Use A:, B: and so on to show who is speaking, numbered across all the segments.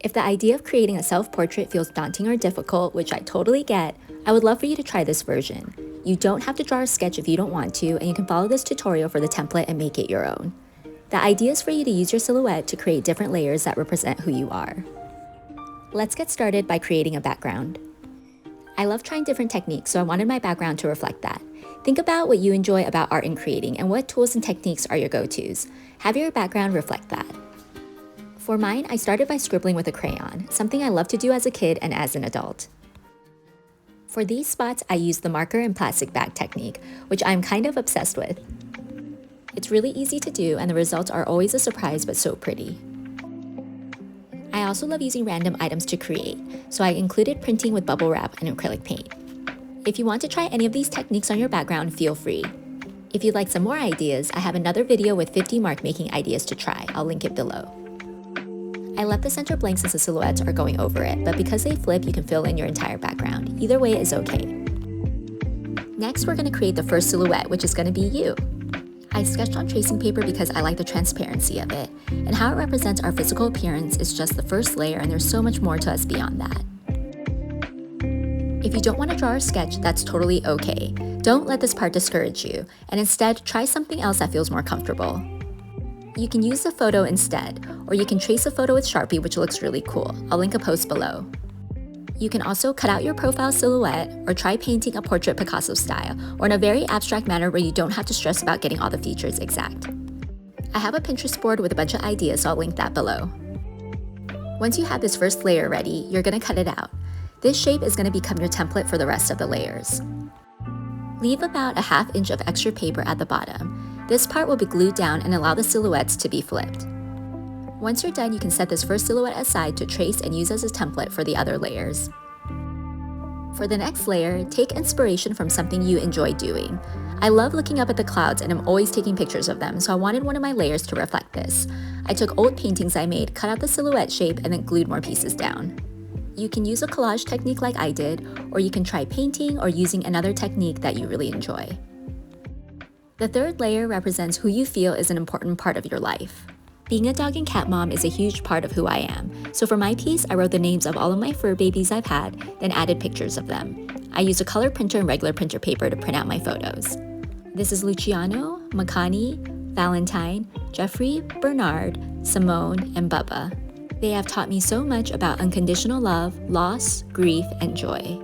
A: If the idea of creating a self-portrait feels daunting or difficult, which I totally get, I would love for you to try this version. You don't have to draw a sketch if you don't want to, and you can follow this tutorial for the template and make it your own. The idea is for you to use your silhouette to create different layers that represent who you are. Let's get started by creating a background. I love trying different techniques, so I wanted my background to reflect that. Think about what you enjoy about art and creating, and what tools and techniques are your go-tos. Have your background reflect that. For mine, I started by scribbling with a crayon, something I loved to do as a kid and as an adult. For these spots, I used the marker and plastic bag technique, which I'm kind of obsessed with. It's really easy to do, and the results are always a surprise but so pretty. I also love using random items to create, so I included printing with bubble wrap and acrylic paint. If you want to try any of these techniques on your background, feel free. If you'd like some more ideas, I have another video with 50 mark making ideas to try. I'll link it below. I left the center blank since the silhouettes are going over it, but because they flip, you can fill in your entire background. Either way is okay. Next, we're going to create the first silhouette, which is going to be you. I sketched on tracing paper because I like the transparency of it, and how it represents our physical appearance is just the first layer, and there's so much more to us beyond that. If you don't want to draw or sketch, that's totally okay. Don't let this part discourage you, and instead try something else that feels more comfortable. You can use the photo instead, or you can trace a photo with Sharpie, which looks really cool. I'll link a post below. You can also cut out your profile silhouette, or try painting a portrait Picasso style, or in a very abstract manner where you don't have to stress about getting all the features exact. I have a Pinterest board with a bunch of ideas, so I'll link that below. Once you have this first layer ready, you're going to cut it out. This shape is going to become your template for the rest of the layers. Leave about a ½ inch of extra paper at the bottom. This part will be glued down and allow the silhouettes to be flipped. Once you're done, you can set this first silhouette aside to trace and use as a template for the other layers. For the next layer, take inspiration from something you enjoy doing. I love looking up at the clouds, and I'm always taking pictures of them, so I wanted one of my layers to reflect this. I took old paintings I made, cut out the silhouette shape, and then glued more pieces down. You can use a collage technique like I did, or you can try painting or using another technique that you really enjoy. The third layer represents who you feel is an important part of your life. Being a dog and cat mom is a huge part of who I am, so for my piece, I wrote the names of all of my fur babies I've had, then added pictures of them. I used a color printer and regular printer paper to print out my photos. This is Luciano, Makani, Valentine, Jeffrey, Bernard, Simone, and Bubba. They have taught me so much about unconditional love, loss, grief, and joy.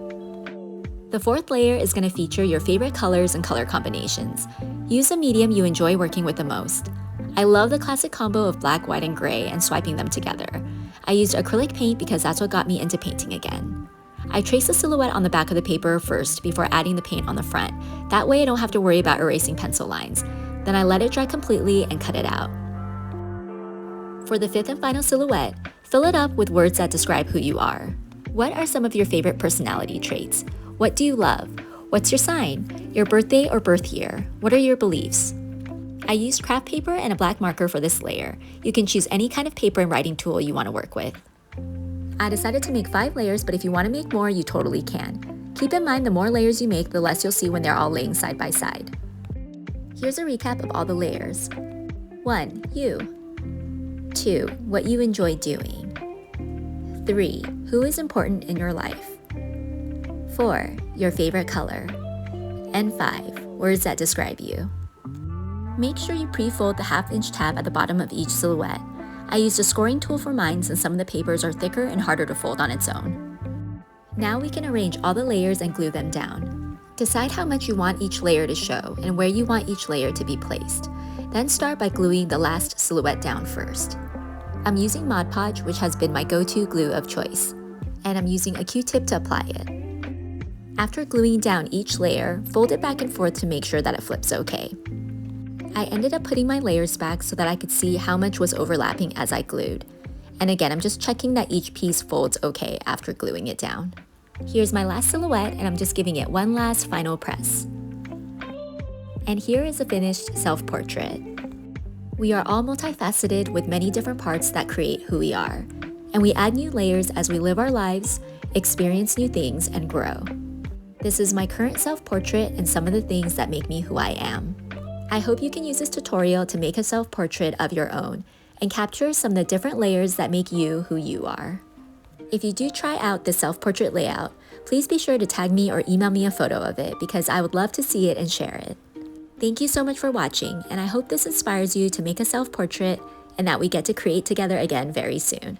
A: The fourth layer is going to feature your favorite colors and color combinations. Use a medium you enjoy working with the most. I love the classic combo of black, white, and gray and swiping them together. I used acrylic paint because that's what got me into painting again. I traced the silhouette on the back of the paper first before adding the paint on the front. That way I don't have to worry about erasing pencil lines. Then I let it dry completely and cut it out. For the fifth and final silhouette, fill it up with words that describe who you are. What are some of your favorite personality traits? What do you love? What's your sign? Your birthday or birth year? What are your beliefs? I used craft paper and a black marker for this layer. You can choose any kind of paper and writing tool you want to work with. I decided to make 5 layers, but if you want to make more, you totally can. Keep in mind the more layers you make, the less you'll see when they're all laying side by side. Here's a recap of all the layers. 1. You. 2. What you enjoy doing. 3. Who is important in your life. 4. Your favorite color. And 5. Words that describe you. Make sure you pre-fold the ½ inch tab at the bottom of each silhouette. I used a scoring tool for mine since some of the papers are thicker and harder to fold on its own. Now we can arrange all the layers and glue them down. Decide how much you want each layer to show and where you want each layer to be placed. Then start by gluing the last silhouette down first. I'm using Mod Podge, which has been my go-to glue of choice, and I'm using a Q-tip to apply it. After gluing down each layer, fold it back and forth to make sure that it flips okay. I ended up putting my layers back so that I could see how much was overlapping as I glued. And again, I'm just checking that each piece folds okay after gluing it down. Here's my last silhouette, and I'm just giving it one last final press. And here is a finished self-portrait. We are all multifaceted with many different parts that create who we are. And we add new layers as we live our lives, experience new things, and grow. This is my current self-portrait and some of the things that make me who I am. I hope you can use this tutorial to make a self-portrait of your own and capture some of the different layers that make you who you are. If you do try out this self-portrait layout, please be sure to tag me or email me a photo of it because I would love to see it and share it. Thank you so much for watching, and I hope this inspires you to make a self-portrait and that we get to create together again very soon.